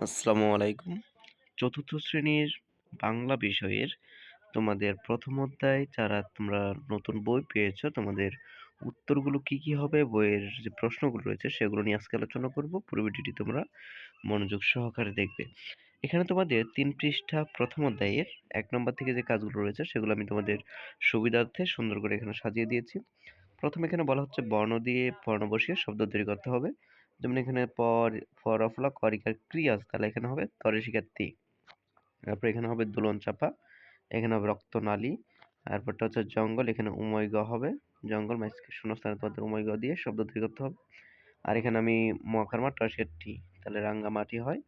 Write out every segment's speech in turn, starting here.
আসসালামু আলাইকুম। চতুর্থ শ্রেণীর বাংলা বিষয়ের তোমাদের প্রথম অধ্যায় যারা তোমরা নতুন বই পেয়েছো, তোমাদের উত্তরগুলো কি কি হবে, বইয়ের যে প্রশ্নগুলো রয়েছে সেগুলো নিয়ে আজকে আলোচনা করব। পুরো ভিডিওটি তোমরা মনোযোগ সহকারে দেখবে। এখানে তোমাদের ৩ পৃষ্ঠা প্রথম অধ্যায়ের ১ নম্বর থেকে যে কাজগুলো রয়েছে সেগুলো আমি তোমাদের সুবিধার্থে সুন্দর করে এখানে সাজিয়ে দিয়েছি। প্রথমে এখানে বলা হচ্ছে বর্ণ দিয়ে বর্ণ বসিয়ে শব্দ তৈরি করতে হবে। যেমন এখানে ফর অফলা করিকার ক্রিয়া আছে, তাহলে এখানে হবে তরে শিকার তি। তারপর এখানে হবে দুলন চাপা, এখানে হবে রক্তনালী। তারপরটা হচ্ছে জঙ্গল, এখানে উময় গ হবে। জঙ্গল মাঝখানে শূন্যস্থানে তোমাদের উময় গ দিয়ে শব্দ তৈরি করতে হবে। আর এখানে আমি মহাকার মা টসের টি, তাহলে রাঙ্গামাটি হয়।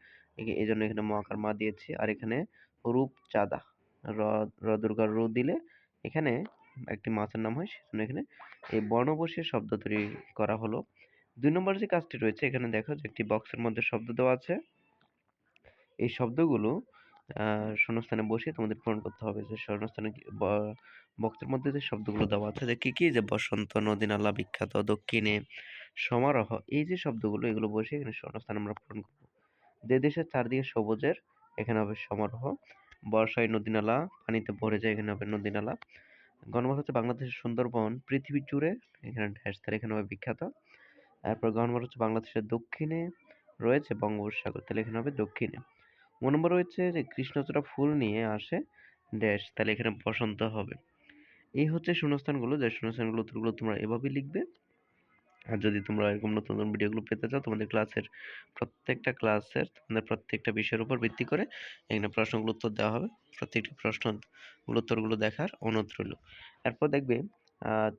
এই জন্য এখানে মহাকার মা দিয়েছি। আর এখানে রূপচাঁদা, র র দুর্গার রু দিলে এখানে একটি মাছের নাম হয়, সেজন্য এখানে এই বর্ণ বসিয়ে শব্দ তৈরি করা হলো। ২ নম্বর যে কাজটি রয়েছে, এখানে দেখো যে একটি বক্সের মধ্যে শব্দ দেওয়া আছে। এই শব্দগুলো শূন্যস্থানে বসিয়ে তোমাদের পূরণ করতে হবে। যে শূন্যস্থানে বক্সের মধ্যে যে শব্দগুলো দেওয়া আছে, যে কি কি, যে বসন্ত, নদী নালা, বিখ্যাত, দক্ষিণে, সমারোহ, এই যে শব্দগুলো এগুলো বসিয়ে এখানে শূন্যস্থান আমরা পূরণ করব। যে দেশের চারদিকে সবুজের, এখানে হবে সমারোহ। বর্ষায় নদী নালা পানিতে ভরে যায়, এখানে হবে নদী নালা। গণমাল হচ্ছে বাংলাদেশের সুন্দরবন পৃথিবী জুড়ে, এখানে ড্যাশ, তাহলে এখানে হবে বিখ্যাত। তারপর গণমাল হচ্ছে বাংলাদেশের দক্ষিণে রয়েছে বঙ্গোপসাগর, তাহলে এখানে হবে দক্ষিণে। ৯ নম্বর রয়েছে যে কৃষ্ণচূড়া ফুল নিয়ে আসে ড্যাশ, তাহলে এখানে বসন্ত হবে। এই হচ্ছে শূন্যস্থানগুলো, যে শূন্যস্থানগুলো উত্তরগুলো তোমরা এভাবেই লিখবে। আর যদি তোমরা এরকম নতুন নতুন ভিডিওগুলো পেতে চাও, তোমাদের তোমাদের প্রত্যেকটা বিষয়ের উপর ভিত্তি করে এখানে প্রশ্নগুলো উত্তর দেওয়া হবে। প্রত্যেকটি প্রশ্নগুলো উত্তরগুলো দেখার অনুরোধ রইল। এরপর দেখবে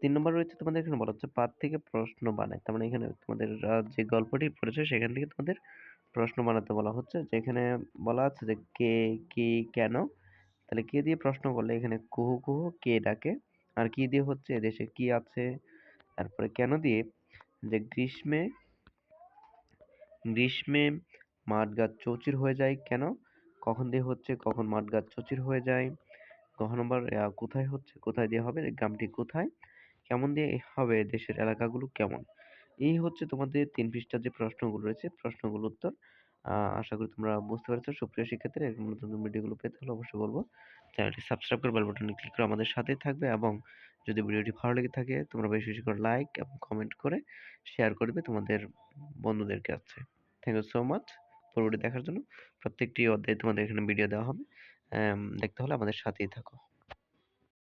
৩ নম্বর রয়েছে তোমাদের এখানে বলা হচ্ছে পাঠ থেকে প্রশ্ন বানায়। তার মানে এখানে তোমাদের যে গল্পটি পড়েছে সেখান থেকে তোমাদের প্রশ্ন বানাতে বলা হচ্ছে। যেখানে বলা আছে যে কে, কি, কেন, তাহলে কে দিয়ে প্রশ্ন করলে এখানে কুহু কুহু কে ডাকে। আর কি দিয়ে হচ্ছে এদেশে কি আছে। তারপরে কেন দিয়ে যে গ্রীষ্মে মাঠ গাছ চৌচির হয়ে যায় কেন। কখন দিয়ে হচ্ছে কখন মাঠ গাছ চৌচির হয়ে যায়। ঘ নম্বর কোথায় হচ্ছে কোথায় দিয়ে হবে গ্রামটি কোথায়। কেমন দিয়ে হবে দেশের এলাকাগুলো কেমন। এই হচ্ছে তোমাদের ৩ পৃষ্ঠার যে প্রশ্নগুলো রয়েছে, প্রশ্নগুলোর উত্তর। আশা করি তোমরা বুঝতে পেরেছো। সুপ্রিয় শিক্ষার্থীরা, এরকম নতুন নতুন ভিডিওগুলো পেতে হলে অবশ্যই বলবো চ্যানেলটি সাবস্ক্রাইব করে বেল বাটনে ক্লিক করে আমাদের সাথেই থাকবে। এবং যদি ভিডিওটি ভালো লেগে থাকে তোমরা বেশি বেশি করে লাইক এবং কমেন্ট করে শেয়ার করবে তোমাদের বন্ধুদের কাছে। থ্যাংক ইউ সো মাচ পরবর্তী দেখার জন্য। প্রত্যেকটি অধ্যায়ে তোমাদের এখানে ভিডিও দেওয়া হবে। দেখতে হলে আমাদের সাথেই থাকো।